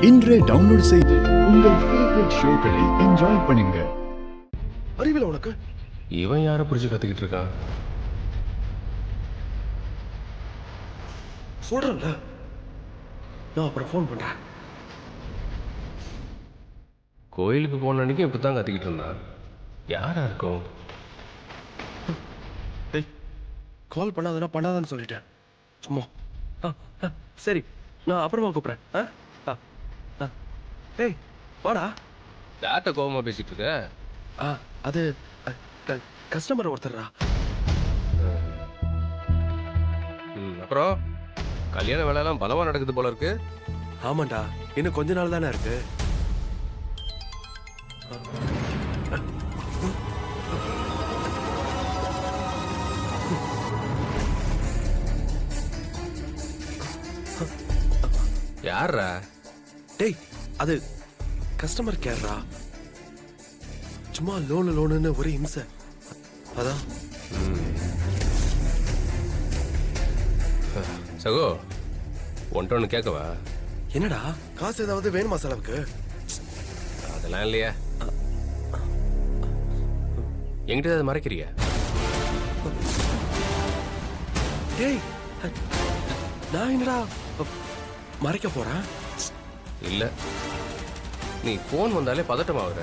இன்றே டவுன்லோட் செய்து உங்கள் ஃபேவரட் ஷோக்களை என்ஜாய் பண்ணுங்க. அறிவில உனக்கு இவன் யாரை புரிஞ்சு கத்துக்கிட்டு இருக்கான்? சொல்றேன்ல, நான் அப்புறம் ஃபோன் பண்றேன். கோயிலுக்கு போன அன்னைக்கு இப்படி தான் கத்திக்கிட்டு இருந்தான். யாரா இருக்கும்? டேய், கால் பண்ணாதனா பண்ணாதான்னு சொல்லிட்டேன். சும்மா சரி, நான் அப்புறமா கூப்பிட்றேன். டேய் வாடா. யார்கிட்ட கோபமா பேசிட்டு இருக்க? அது கஸ்டமர் ஒருத்தர்ரா. அப்புறம் கல்யாண வேலையெல்லாம் பலமா நடக்குது போல இருக்கு. ஆமாண்டா, இன்னும் கொஞ்ச நாள் தானே இருக்கு. யாரா? டேய், அது கஸ்டமர் கேர்ரா. சும்மா லோனுன்னு ஒரே இம்சை. அதான். சகோ, ஒன்ட்டு ஒன்று கேட்கவா? என்னடா, காசு ஏதாவது வேணுமா செலவுக்கு? அதெல்லாம் இல்லையா? என்கிட்ட அதை மறைக்கிறியா? டேய், நான் என்னடா மறைக்க போறேன்? இல்லை, நீ ஃபோன் வந்தாலே பதட்டமாகுற.